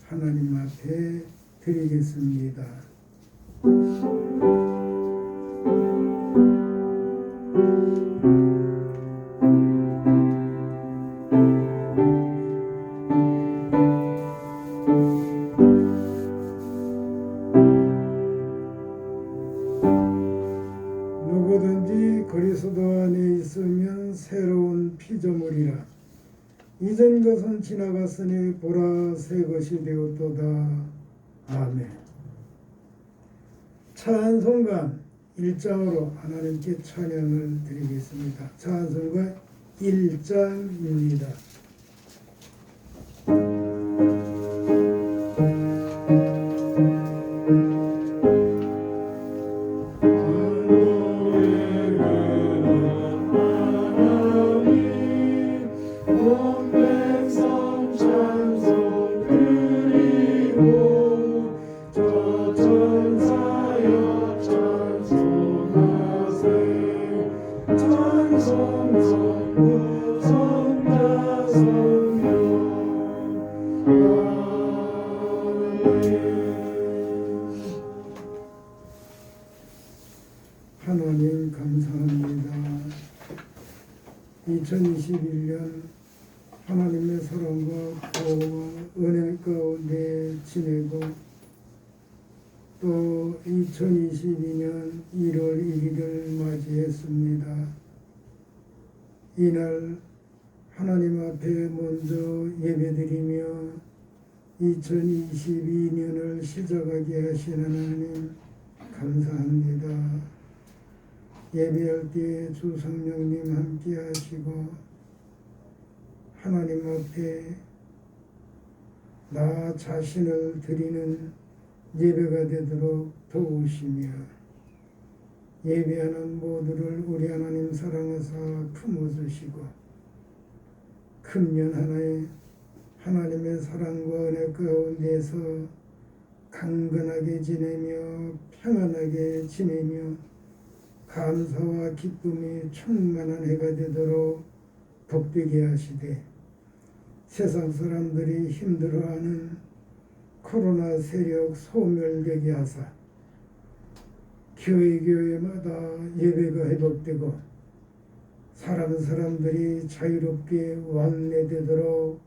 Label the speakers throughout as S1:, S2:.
S1: 하나님 앞에 드리겠습니다. 누구든지 그리스도 안에 있으면 새로운 피조물이라. 이전 것은 지나갔으니 보라 새 것이 되었도다. 아멘. 찬송가 1장으로 하나님께 찬양을 드리겠습니다. 찬송가 1장입니다. 하나님 감사합니다. 2021년 하나님의 사랑과 보호와 은혜 가운데 지내고 또 2022년 1월 1일을 맞이했습니다. 이날 하나님 앞에 먼저 예배드리며 2022년을 시작하게 하신 하나님 감사합니다. 예배할 때 주 성령님 함께 하시고 하나님 앞에 나 자신을 드리는 예배가 되도록 도우시며 예배하는 모두를 우리 하나님 사랑하사 품어주시고 금년 하나에 하나님의 사랑과 은혜 가운데서 강건하게 지내며 평안하게 지내며 감사와 기쁨이 충만한 해가 되도록 복되게 하시되 세상 사람들이 힘들어하는 코로나 세력 소멸되게 하사 교회마다 예배가 회복되고 사람들이 자유롭게 왕래되도록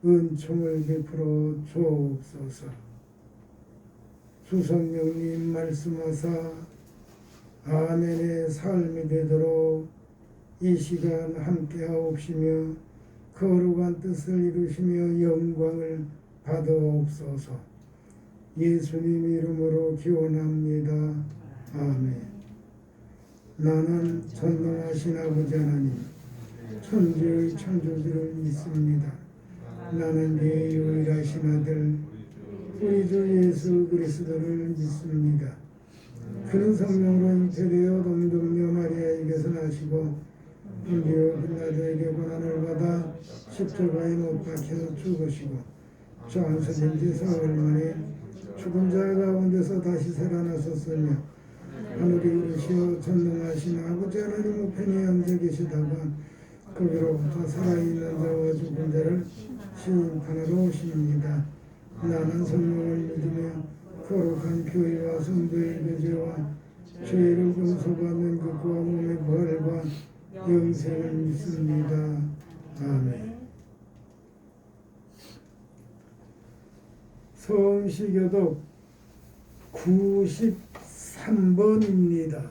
S1: 은총을 베풀어 주옵소서. 주성령님 말씀하사 아멘의 삶이 되도록 이 시간 함께하옵시며 거룩한 뜻을 이루시며 영광을 받아옵소서. 예수님 이름으로 기원합니다. 아멘. 나는 전능하신 아버지 하나님 천지의 창조주를 믿습니다. 나는 네 유일하신 아들 우리 주 예수 그리스도를 믿습니다. 그는 성령으로 잉태되어 동정녀 마리아에게서 나시고 본디오 빌라도에게 고난을 받아 십자가에 못 박혀 죽으시고 장사된 지 사흘 만에 죽은 자 가운데서 다시 살아나셨으며 하늘에 이르시어 전능하신 아버지 하나님 우편에 앉아 계시다가 거기로부터 살아있는 자와 죽은 자를 심판하러 오십니다. 나는 성령을 믿으며 거룩한 교회와 성도의 교제와 죄를 용서받는 것과 몸의 부활과 영생을 믿습니다. 아멘. 성시교독 93번입니다.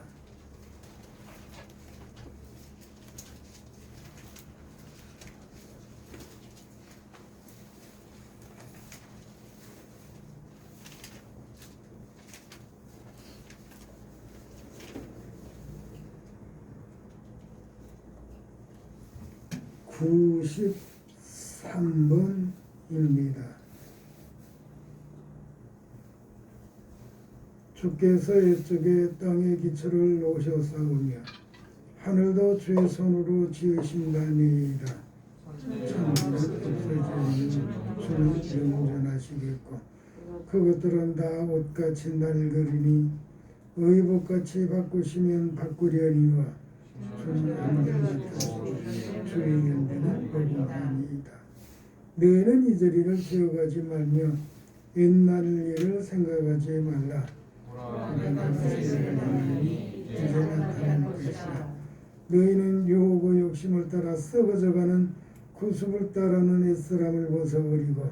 S1: (93번입니다) 주께서 옛적에 땅의 기초를 놓으셨사오며 하늘도 주의 손으로 지으신다니이다. 천지는 없어지는 주는 영원하시겠고 그것들은 다 옷같이 낡으리니 의복같이 바꾸시면 바꾸려니와 주의 연대는 복음하니이다. 너희는 이저리를 기억하지 말며 옛날 일을 생각하지 말라. 이제 나타날 것이라. 너희는 유혹의 욕심을 따라 썩어져가는 구습을 따르는 옛사람을 벗어버리고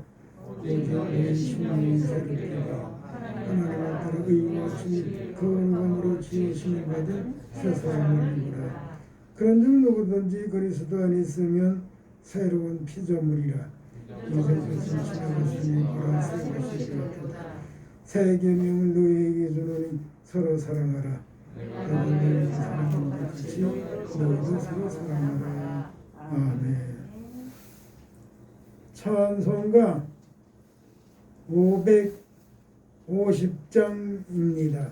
S1: 오직 너희 심령이 새롭게 되어 하나님을 따라 의와 주 거룩함으로 지으심을 받은 새 사람을 입으라. 그런즉 누구든지 그리스도 안에 있으면 새로운 피조물이라. 이제 것은 지나갔으니 보라 새 것이 되었다. 새 계명을 너희에게 주노니 서로 사랑하라. 내가 너희를 사랑한 것 같이 너희도 서로 사랑하라. 아멘. 찬송가 550장입니다.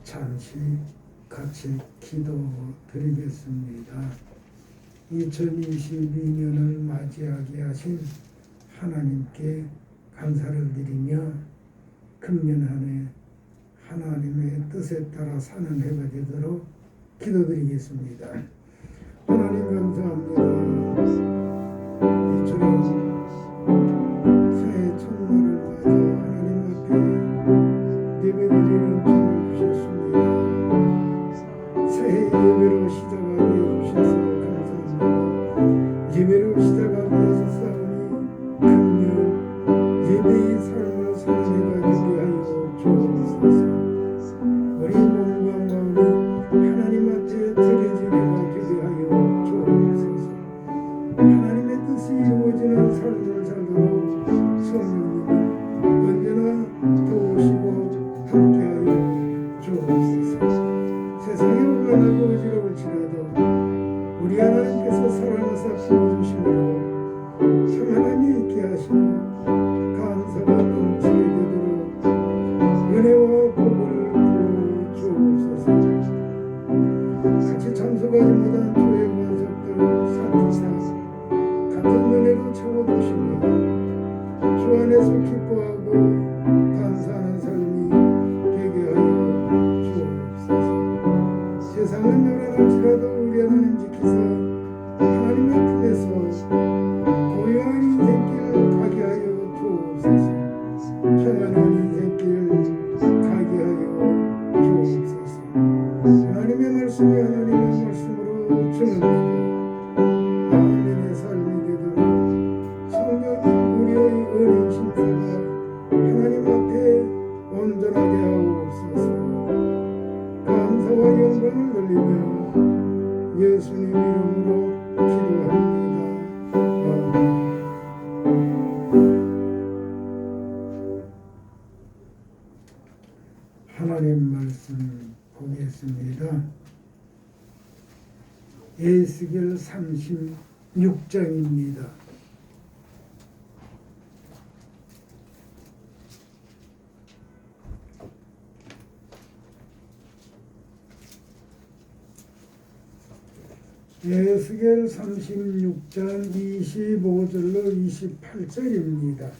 S1: 잠시 같이 기도드리겠습니다. 2022년을 맞이하게 하신 하나님께 감사를 드리며 금년 한 해 하나님의 뜻에 따라 사는 해가 되도록 기도드리겠습니다. 하나님 감사합니다. 이처럼 새해 첫날을 맞아 하나님 앞에 예배드리는 힘을 주셨습니다. 새해 예배로 시작하게 해주셔서 감사합니다. 예배로 시작하기 위해서 싸우니 금년 예배의 삶을 사는 해가 되게 하여 주옵소서. 우리 몸과 마음이 하나님 앞에 드려진 해가 되게 하여 주옵소서. 하나님의 뜻이 이루어지는 삶을 살도록 성령님은 언제나 도우시고 함께하여 주옵소서. 세상이 혼란하고 어지러울지라도 우리 하나님께서 사랑하사 부어주심으로 평안함이 있게 하시고 감사가 넘치게 되도록 은혜와 복을 부어주옵소서. 같이 참석하지 못한 교회 원석들 살피사 같은 은혜로 채워주시며 주 안에서 기뻐하고 감사하는 삶이 되게 하여 주옵소서. 세상은 요란할지라도 우리 하나님 지키사 하나님의 품에서 고요한 인생길 가게 하여 주옵소서. 평안한 인생길 가게 하여 주옵소서. 하나님의 말씀이 하나님의 말씀으로 증언되고 아멘의 삶이 되도록 성령이 예수님 이름으로 기도합니다. 하나님 말씀 보겠습니다. 에스겔 36장입니다. 에스겔 36장 25절로 28절입니다.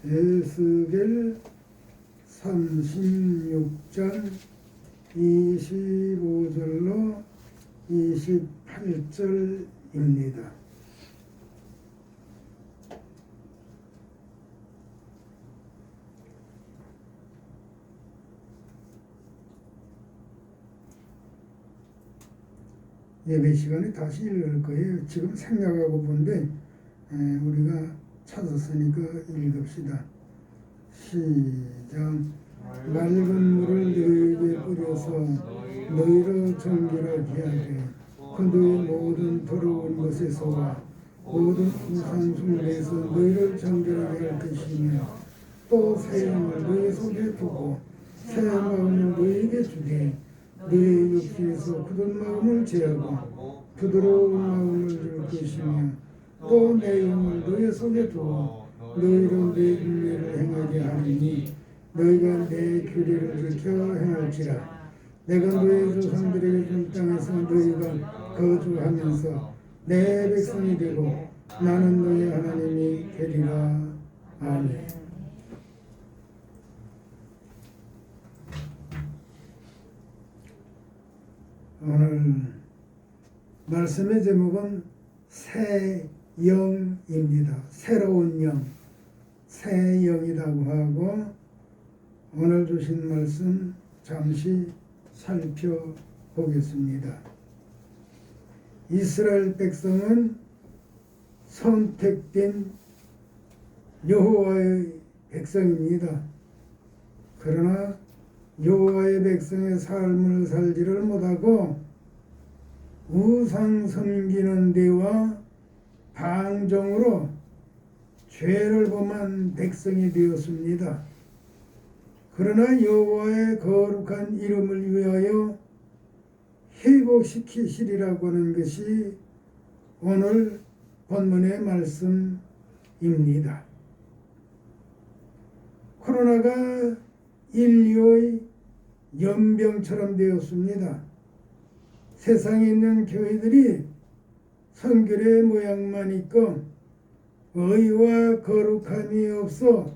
S1: 에스겔 36장 25절로 28절입니다. 예배 시간에 다시 읽을 거예요. 지금 생략하고 본데 우리가 찾았으니까 읽읍시다. 시작. 맑은 물을 너희에게 뿌려서 너희로 정결하게 하되 그 너희 모든 더러운 것에서와 모든 우상 숭배에서 너희를 정결하게 할 것이며 또 새 영을 너희 속에 두고 새 마음을 너희에게 주되 너희 육신에서 굳은 마음을 제하고 부드러운 마음을 줄 것이며 또 내 영을 너희 속에 두어 너희로 내 윤례를 행하게 하리니 너희가 내 규례를 지켜 행할지라. 내가 너희 조상들에게 준 땅에서 너희가 거주하면서 내 백성이 되고 나는 너희 하나님이 되리라. 아멘. 오늘 말씀의 제목은 새 영입니다. 새로운 영, 새 영이라고 하고 오늘 주신 말씀 잠시 살펴보겠습니다. 이스라엘 백성은 선택된 여호와의 백성입니다. 그러나 여호와의 백성의 삶을 살지를 못하고 우상 섬기는 데와 방종으로 죄를 범한 백성이 되었습니다. 그러나 여호와의 거룩한 이름을 위하여 회복시키시리라고 하는 것이 오늘 본문의 말씀입니다. 코로나가 인류의 연병처럼 되었습니다. 세상에 있는 교회들이 성결의 모양만 있고 의와 거룩함이 없어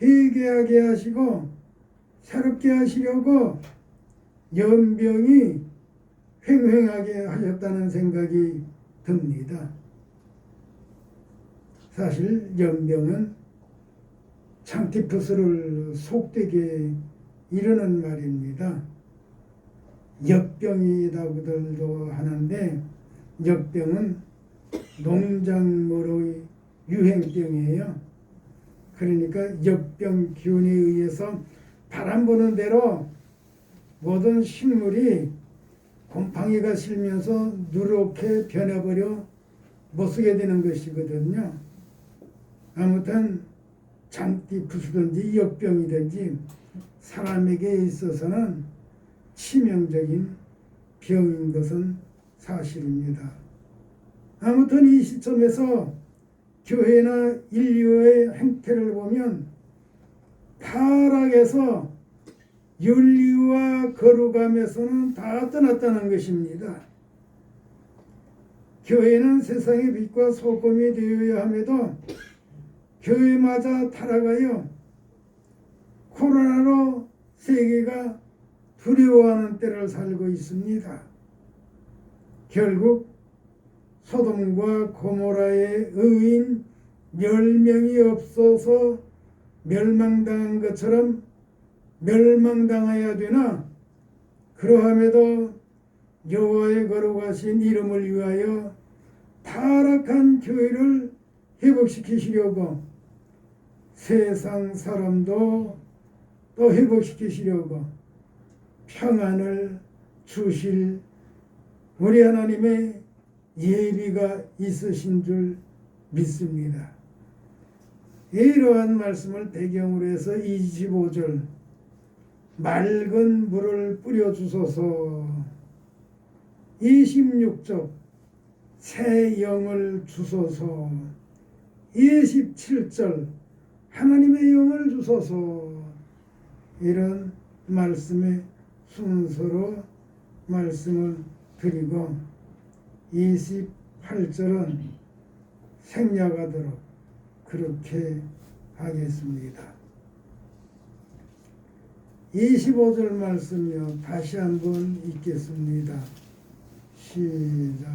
S1: 회개하게 하시고 새롭게 하시려고 연병이 횡행하게 하셨다는 생각이 듭니다. 사실 연병은 창티푸스를 속되게 이르는 말입니다. 역병이라고들도 하는데 역병은 농작물의 유행병이에요. 그러니까 역병 기운에 의해서 바람 부는 대로 모든 식물이 곰팡이가 실면서 누렇게 변해버려 못쓰게 되는 것이거든요. 아무튼 장띠푸스든지 역병이든지 사람에게 있어서는 치명적인 병인 것은 사실입니다. 아무튼 이 시점에서 교회나 인류의 행태를 보면 타락해서 윤리와 거룩함에서는 다 떠났다는 것입니다. 교회는 세상의 빛과 소금이 되어야 함에도 교회마저 타락하여 코로나로 세계가 두려워하는 때를 살고 있습니다. 결국 소돔과 고모라의 의인 10명이 없어서 멸망당한 것처럼 멸망당해야 되나? 그러함에도 여호와의 거룩하신 이름을 위하여 타락한 교회를 회복시키시려고 세상 사람도 또 회복시키시려고 평안을 주실 우리 하나님의 예비가 있으신 줄 믿습니다. 이러한 말씀을 배경으로 해서 25절 맑은 물을 뿌려주소서, 26절 새 영을 주소서, 27절 하나님의 영을 주소서, 이런 말씀의 순서로 말씀을 드리고 28절은 생략하도록 그렇게 하겠습니다. 25절 말씀요 다시 한번 읽겠습니다. 시작.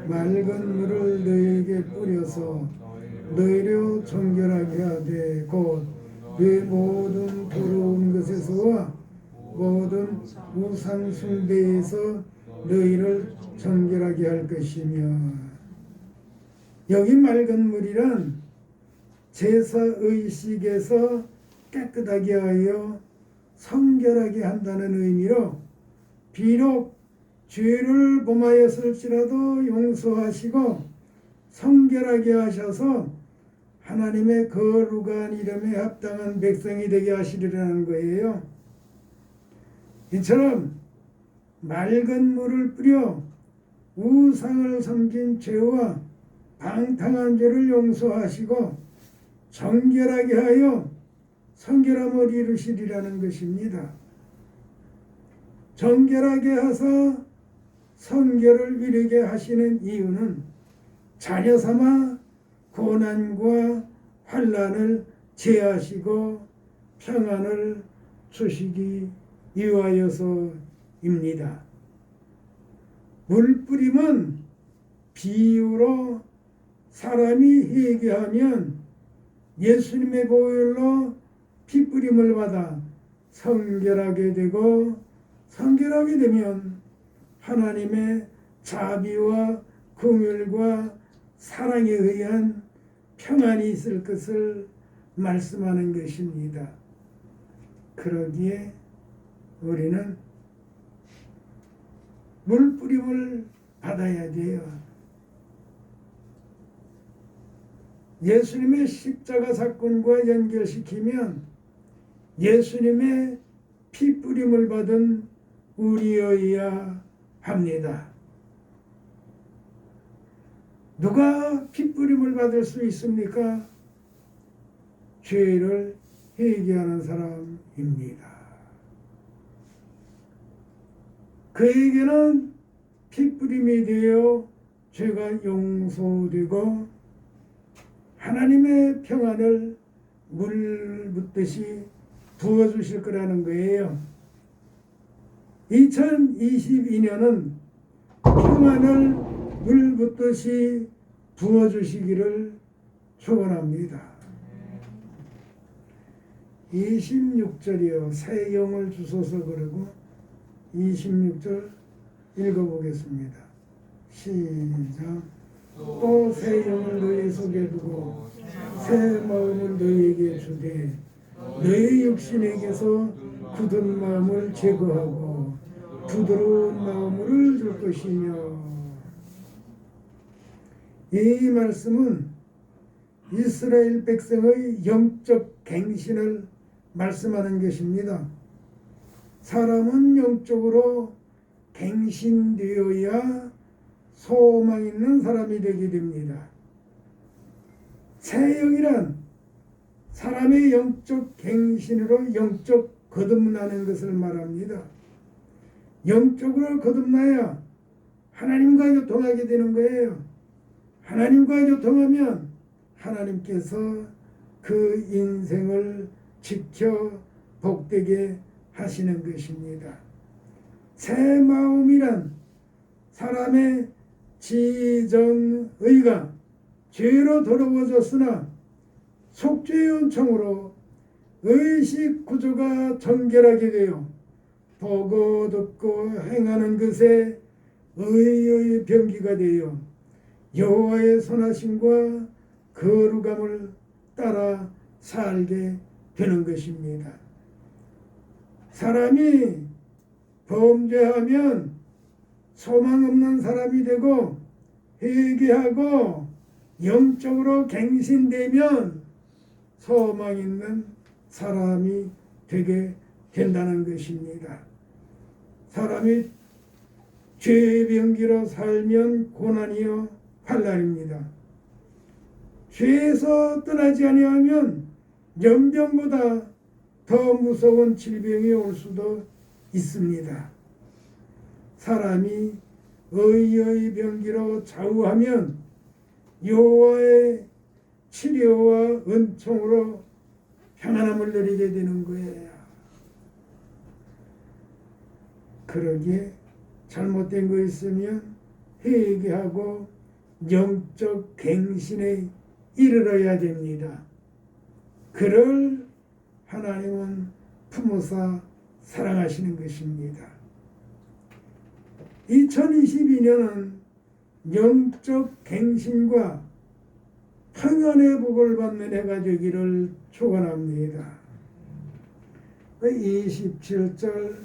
S1: 맑은 물을 너희에게 뿌려서 너희로 정결하게 하되 곧 네 모든 더러운 것에서와 모든 우상 숭배에서 너희를 정결하게 할 것이며, 여기 맑은 물이란 제사 의식에서 깨끗하게 하여 성결하게 한다는 의미로 비록 죄를 범하였을지라도 용서하시고 성결하게 하셔서 하나님의 거룩한 이름에 합당한 백성이 되게 하시리라는 거예요. 이처럼 맑은 물을 뿌려 우상을 섬긴 죄와 방탕한 죄를 용서하시고 정결하게 하여 성결함을 이루시리라는 것입니다. 정결하게 하사 성결을 이루게 하시는 이유는 자녀 삼아 고난과 환난을 제하시고 평안을 주시기 위하여서입니다. 물뿌림은 비유로 사람이 회개하면 예수님의 보혈로 피뿌림을 받아 성결하게 되고, 성결하게 되면 하나님의 자비와 긍휼과 사랑에 의한 평안이 있을 것을 말씀하는 것입니다. 그러기에 우리는 물뿌림을 받아야 돼요. 예수님의 십자가 사건과 연결시키면 예수님의 피뿌림을 받은 우리여야 합니다. 누가 피뿌림을 받을 수 있습니까? 죄를 회개하는 사람입니다. 그에게는 피뿌림이 되어 죄가 용서되고 하나님의 평안을 물 붓듯이 부어주실 거라는 거예요. 2022년은 평안을 물 붓듯이 부어주시기를 축원합니다. 26절이요. 새 영을 주소서 그러고 26절 읽어보겠습니다. 시작. 또 새 영을 너희 속에 두고 새 마음을 너희에게 주되 너희 육신에게서 굳은 마음을 제거하고 부드러운 마음을 줄 것이며. 이 말씀은 이스라엘 백성의 영적 갱신을 말씀하는 것입니다. 사람은 영적으로 갱신되어야 소망 있는 사람이 되게 됩니다. 새 영이란 사람의 영적 갱신으로 영적 거듭나는 것을 말합니다. 영적으로 거듭나야 하나님과 교통하게 되는 거예요. 하나님과 교통하면 하나님께서 그 인생을 지켜 복되게 하시는 것입니다. 새 마음이란 사람의 지정의가 죄로 더러워졌으나 속죄의 은총으로 의식 구조가 정결하게 되어 보고 듣고 행하는 것에 의의 병기가 되어 여호와의 선하심과 거룩함을 따라 살게 되는 것입니다. 사람이 범죄하면 소망 없는 사람이 되고 회개하고 영적으로 갱신되면 소망 있는 사람이 되게 된다는 것입니다. 사람이 죄의 병기로 살면 고난이요 환난입니다. 죄에서 떠나지 아니하면 연병보다 더 무서운 질병이 올 수도 있습니다. 사람이 의의 병기로 좌우하면 여호와의 치료와 은총으로 평안함을 누리게 되는 거예요. 그러기에 잘못된 거 있으면 회개하고 영적 갱신에 이르러야 됩니다. 그를 하나님은 품어서 사랑하시는 것입니다. 2022년은 영적 갱신과 평안의 복을 받는 해가 되기를 축원합니다. 27절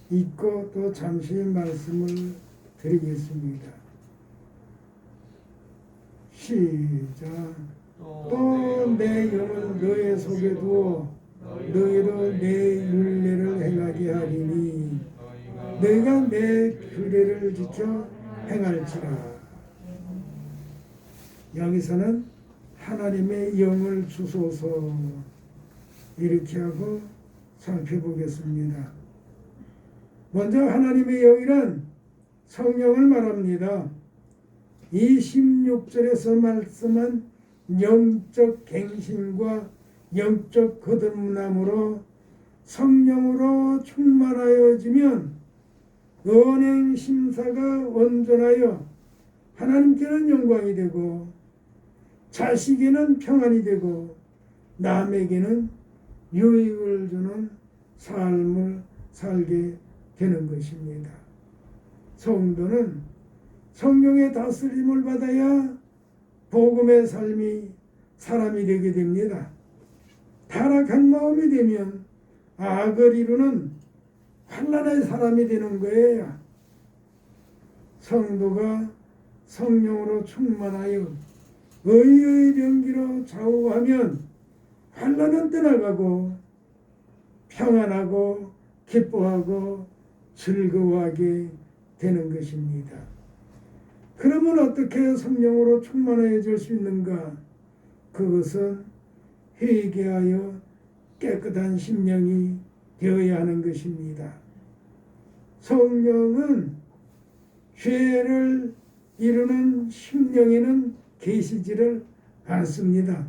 S1: 읽고 또 잠시 말씀을 드리겠습니다. 시작. 또 내 영을 너의 속에 두어 너희로 내 율례를 행하게 하리니 너희가 내 규례를 지켜 행할지라. 여기서는 하나님의 영을 주소서 이렇게 하고 살펴보겠습니다. 먼저 하나님의 영이란 성령을 말합니다. 이 16절에서 말씀한 영적 갱신과 영적 거듭남으로 성령으로 충만하여지면 언행 심사가 온전하여 하나님께는 영광이 되고 자식에는 평안이 되고 남에게는 유익을 주는 삶을 살게 되는 것입니다. 성도는 성령의 다스림을 받아야 복음의 삶이 사람이 되게 됩니다. 타락한 마음이 되면 악을 이루는 환난의 사람이 되는 거예요. 성도가 성령으로 충만하여 의의 병기로 좌우하면 환난은 떠나가고 평안하고 기뻐하고 즐거워하게 되는 것입니다. 그러면 어떻게 성령으로 충만해질 수 있는가? 그것은 회개하여 깨끗한 심령이 되어야 하는 것입니다. 성령은 죄를 이루는 심령에는 계시지를 않습니다.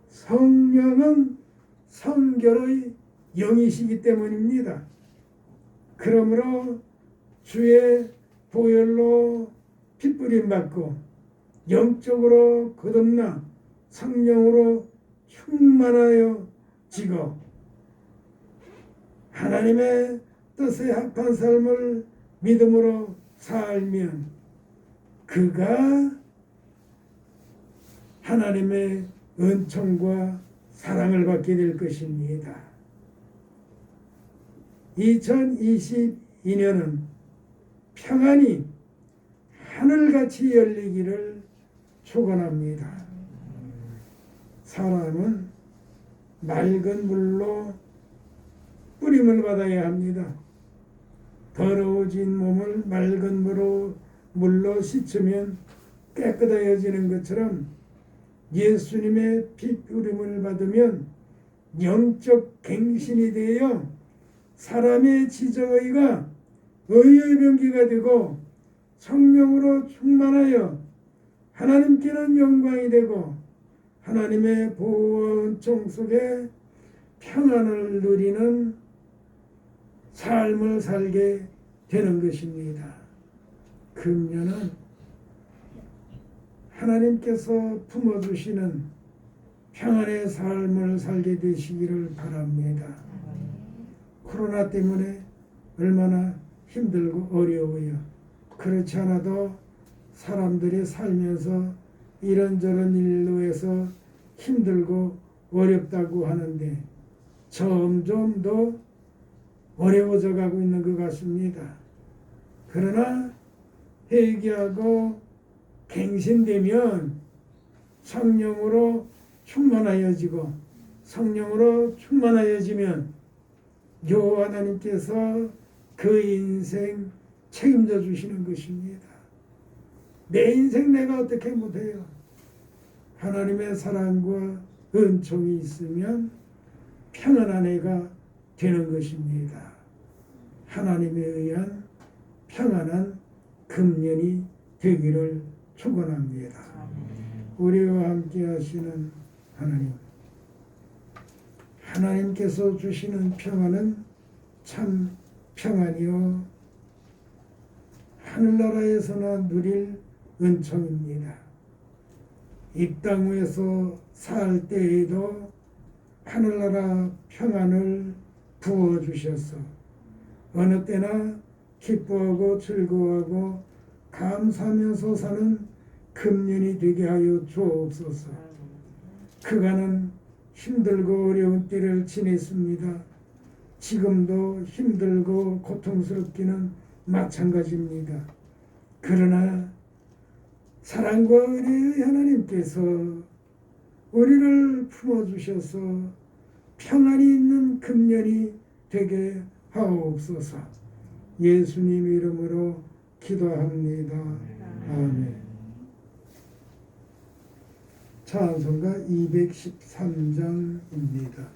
S1: 성령은 성결의 영이시기 때문입니다. 그러므로 주의 보혈로 핏부림 받고 영적으로 거듭나 성령으로 충만하여 지고 하나님의 뜻에 합한 삶을 믿음으로 살면 그가 하나님의 은총과 사랑을 받게 될 것입니다. 2022년은 평안이 하늘같이 열리기를 축원합니다. 사람은 맑은 물로 뿌림을 받아야 합니다. 더러워진 몸을 맑은 물로 씻으면 깨끗해지는 것처럼 예수님의 피 뿌림을 받으면 영적 갱신이 되어 사람의 지정의가 의의 병기가 되고 성령으로 충만하여 하나님께는 영광이 되고 하나님의 보호와 은총 속에 평안을 누리는 삶을 살게 되는 것입니다. 금년은 하나님께서 품어주시는 평안의 삶을 살게 되시기를 바랍니다. 코로나 때문에 얼마나 힘들고 어려워요. 그렇지 않아도 사람들이 살면서 이런저런 일로 해서 힘들고 어렵다고 하는데 점점 더 어려워져 가고 있는 것 같습니다. 그러나 회개하고 갱신되면 성령으로 충만하여지고 성령으로 충만하여지면 여호와 하나님께서 그 인생 책임져 주시는 것입니다. 내 인생 내가 어떻게 못해요? 하나님의 사랑과 은총이 있으면 평안한 해가 되는 것입니다. 하나님에 의한 평안한 금년이 되기를 축원합니다. 우리와 함께 하시는 하나님, 하나님께서 주시는 평안은 참 평안이요 하늘나라에서나 누릴 은총입니다. 이 땅 위에서 살 때에도 하늘나라 평안을 부어주셔서 어느 때나 기뻐하고 즐거워하고 감사하면서 사는 금년이 되게 하여 주옵소서. 그간은 힘들고 어려운 때를 지냈습니다. 지금도 힘들고 고통스럽기는 마찬가지입니다. 그러나 사랑과 은혜의 하나님께서 우리를 품어주셔서 평안이 있는 금년이 되게 하옵소서. 예수님 이름으로 기도합니다. 아멘. 찬송가 213장입니다.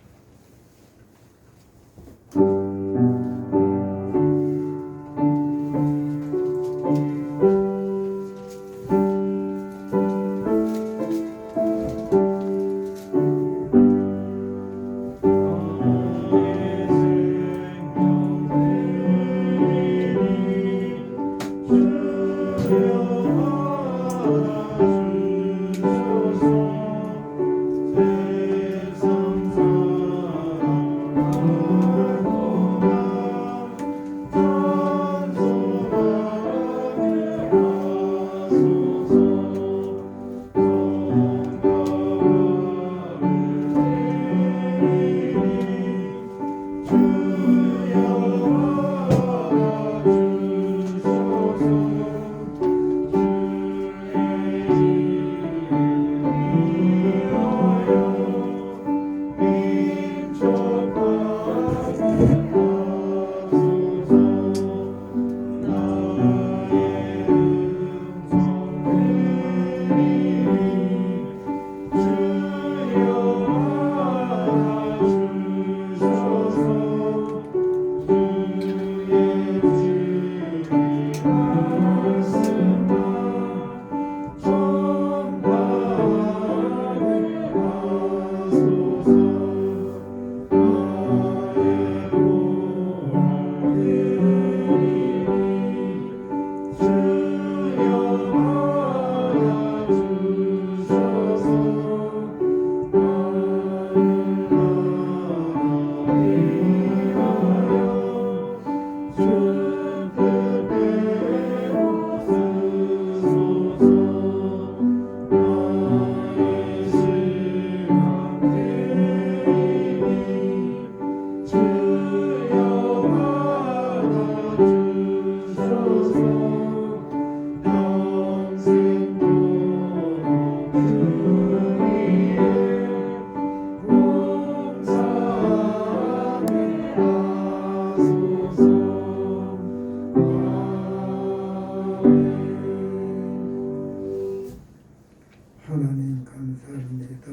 S1: 하나님 감사합니다.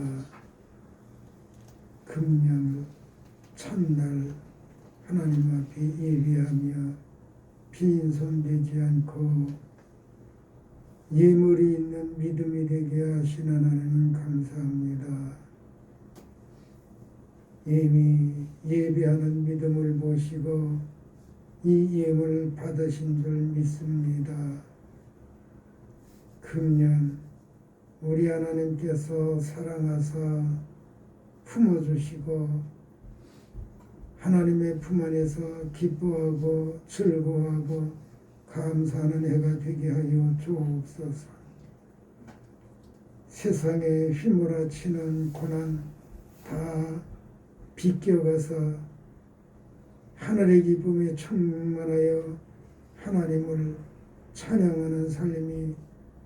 S1: 금년 첫날 하나님 앞에 예배하며 빈손되지 않고 예물이 있는 믿음이 되게 하신 하나님 감사합니다. 이미 예배하는 믿음을 보시고 이 예물을 받으신 줄 믿습니다. 금년 우리 하나님께서 사랑하사 품어주시고 하나님의 품 안에서 기뻐하고 즐거워하고 감사하는 해가 되게 하여 주옵소서. 세상에 휘몰아치는 고난 다 비껴가서 하늘의 기쁨에 충만하여 하나님을 찬양하는 삶이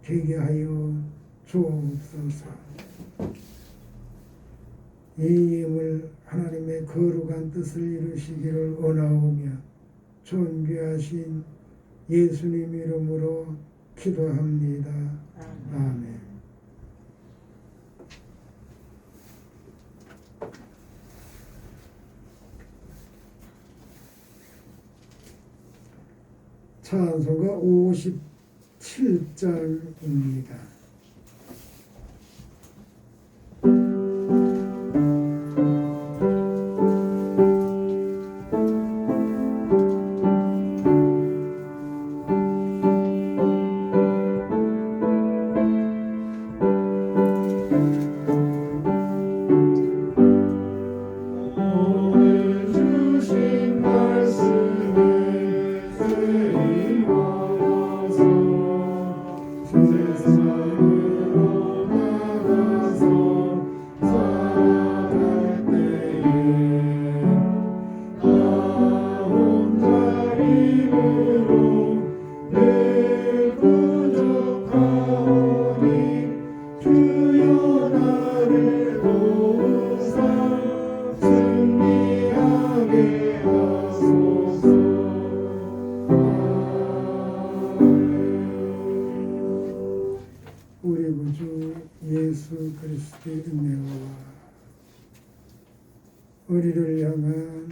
S1: 되게 하여 주옵소서. 이 힘을 하나님의 거룩한 뜻을 이루시기를 원하오며 존귀하신 예수님 이름으로 기도합니다. 아멘. 찬송가 57장입니다. 우리 구주 예수 그리스도의 은혜와 우리를 향한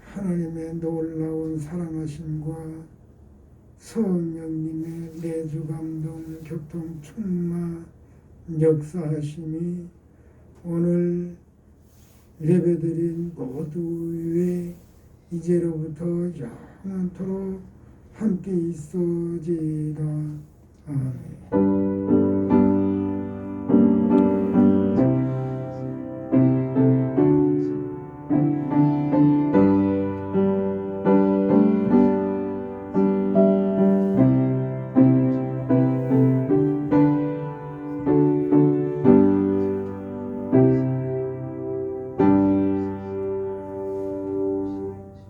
S1: 하나님의 놀라운 사랑하심과 성령님의 내주 감동 교통 충만 역사하심이 오늘 예배드린 모두의 이제로부터 영원토록 함께 있어지이다. 아멘.